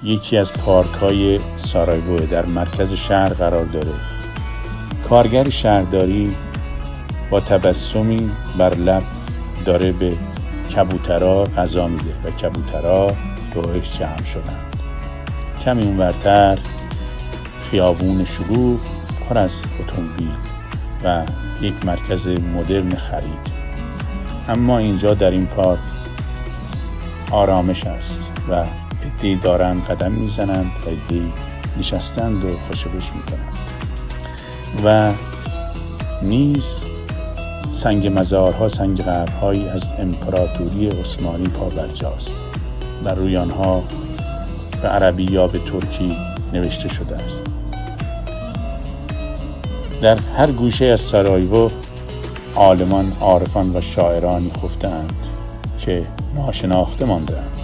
یکی از پارک‌های سارایوو در مرکز شهر قرار داره. کارگر شهرداری با تبسمی بر لب داره به کبوترها غذا میده و کبوترها روش جمع شدن. کمی اونورتر خیابون شلوغ پر از اتومبیل و یک مرکز مدرن خرید. اما اینجا در این پارک آرامش است و عده‌ای دارن قدم میزنند و عده‌ای نشستند و خوشبش میکنند و نیز سنگ مزارها، سنگ قبرهایی از امپراتوری عثمانی پابرجاست. بر روی آنها به عربی یا به ترکی نوشته شده است. در هر گوشه از سارایوو عالمان، عارفان و شاعرانی خفته‌اند که ناشناخته مانده‌اند.